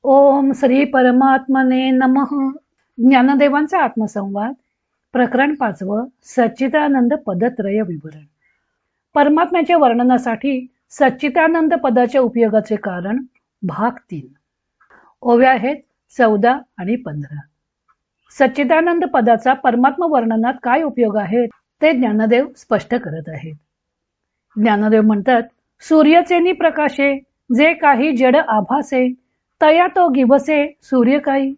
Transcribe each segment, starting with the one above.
ओम श्री परमात्मने नमः. ज्ञानदेवांचा आत्मसंवाद प्रकरण 5. सच्चिदानंद पदत्रय विवरण. परमात्म्याच्या वर्णनासाठी सच्चिदानंद पदाच्या उपयोगाचे कारण भाग 3. ओव्या आहेत 14 आणि 15. सच्चिदानंद पदाचा परमात्मा वर्णनात काय उपयोग आहे ते ज्ञानदेव स्पष्ट करत आहेत. ज्ञानदेव म्हणतात, सूर्यचेनी प्रकाशे जे काही जड आभासे तया तो गिवसे सूर्य काही.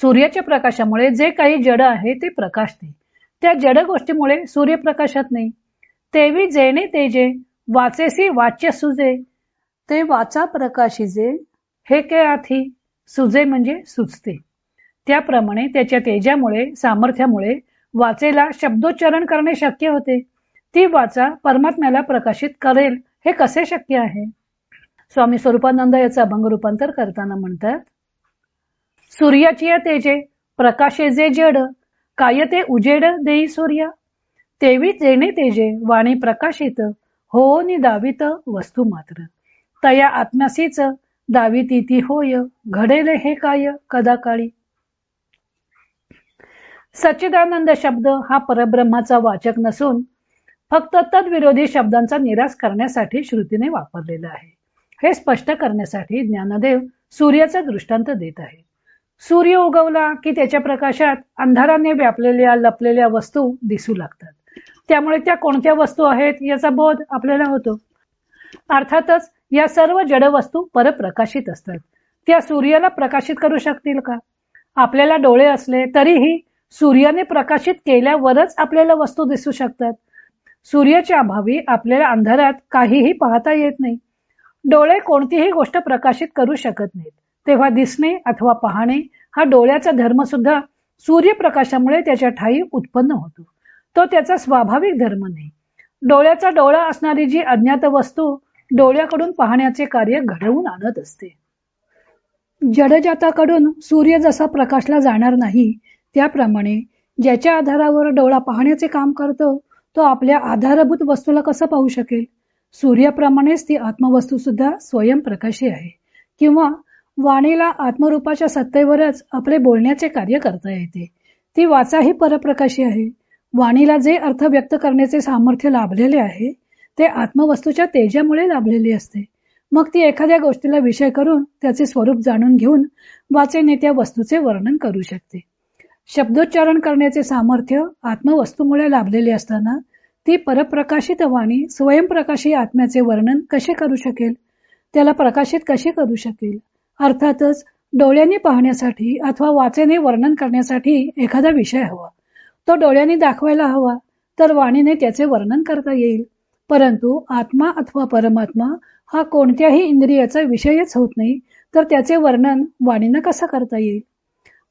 सूर्याच्या प्रकाशामुळे जे काही जड आहे ते प्रकाशते. त्या जड गोष्टीमुळे सूर्य प्रकाशत नाही. तेवी जेणे तेजे वाचेसी वाच्य सुजे ते वाचा प्रकाशिजे हे के आथी. सुजे म्हणजे सुचते. त्याप्रमाणे त्याच्या तेजामुळे सामर्थ्यामुळे वाचेला शब्दोच्चारण करणे शक्य होते. ती वाचा परमात्म्याला प्रकाशित करेल हे कसे शक्य आहे. स्वामी स्वरूपानंद याचं अभंग रूपांतर करताना म्हणतात, सूर्याची तेजे प्रकाशे जे जड काय ते उजेड देई सूर्या. तेवी जेणे तेजे वाणी प्रकाशित हो नि दावित वस्तू मात्र. तया आत्म्यासीच दाविती ती होय घडेल हे काय कदा काळी. सच्चिदानंद शब्द हा परब्रह्माचा वाचक नसून फक्त तद्विरोधी शब्दांचा निराश करण्यासाठी श्रुतीने वापरलेला आहे. हे स्पष्ट करण्यासाठी ज्ञानदेव सूर्याचा दृष्टांत देत आहे. सूर्य उगवला की त्याच्या प्रकाशात अंधाराने व्यापलेल्या लपलेल्या वस्तू दिसू लागतात. त्यामुळे त्या कोणत्या वस्तू आहेत याचा बोध आपल्याला होतो. अर्थातच या सर्व जड वस्तू परप्रकाशित असतात. त्या सूर्याला प्रकाशित करू शकतील का. आपल्याला डोळे असले तरीही सूर्याने प्रकाशित केल्यावरच आपल्याला वस्तू दिसू शकतात. सूर्याच्या अभावी आपल्याला अंधारात काहीही पाहता येत नाही. डोळे कोणतीही गोष्ट प्रकाशित करू शकत नाहीत. तेव्हा दिसणे अथवा पाहणे हा डोळ्याचा धर्म सुद्धा सूर्यप्रकाशामुळे त्याच्या ठायी उत्पन्न होतो. तो त्याचा स्वाभाविक धर्म नाही. डोळ्याचा डोळा असणारी जी अज्ञात वस्तू डोळ्याकडून पाहण्याचे कार्य घडवून आणत असते. जडजाताकडून सूर्य जसा प्रकाशला जाणार नाही त्याप्रमाणे ज्याच्या आधारावर डोळा पाहण्याचे काम करतो तो आपल्या आधारभूत वस्तूला कसं पाहू शकेल. सूर्याप्रमाणेच ती आत्मवस्तू सुद्धा स्वयंप्रकाशी आहे. किंवा वाणीला आत्मरूपाच्या सत्तेवरच आपले बोलण्याचे कार्य करता येते. ती वाचाही परप्रकाशी आहे. वाणीला जे अर्थ व्यक्त करण्याचे सामर्थ्य लाभलेले आहे ते आत्मवस्तूच्या तेजामुळे लाभलेले असते. मग ती एखाद्या गोष्टीला विषय करून त्याचे स्वरूप जाणून घेऊन वाचेने त्या वस्तूचे वर्णन करू शकते. शब्दोच्चारण करण्याचे सामर्थ्य आत्मवस्तूमुळे लाभलेले असताना ती परप्रकाशित वाणी स्वयंप्रकाशी आत्म्याचे वर्णन कसे करू शकेल. त्याला प्रकाशित कसे करू शकेल. अर्थातच डोळ्यांनी पाहण्यासाठी अथवा वाचेने वर्णन करण्यासाठी एखादा विषय हवा. तो डोळ्यांनी दाखवायला हवा तर वाणीने त्याचे वर्णन करता येईल. परंतु आत्मा अथवा परमात्मा हा कोणत्याही इंद्रियाचा विषयच होत नाही तर त्याचे वर्णन वाणीनं कसं करता येईल.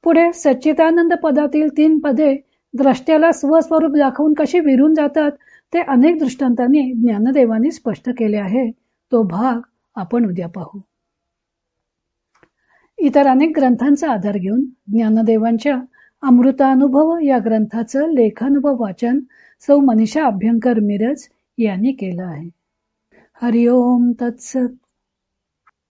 पुढे सच्चिदानंद पदातील 3 पदे द्रष्ट्याला स्वस्वरूप दाखवून कशी विरून जातात ते अनेक दृष्टांतांनी ज्ञानदेवांनी स्पष्ट केले आहे. तो भाग आपण उद्या पाहू. इतर अनेक ग्रंथांचा आधार घेऊन ज्ञानदेवांच्या अमृतानुभव या ग्रंथाचं लेखन व वाचन सौ मनीषा अभ्यंकर मिरज यांनी केलं आहे. हरिओम तत्सत.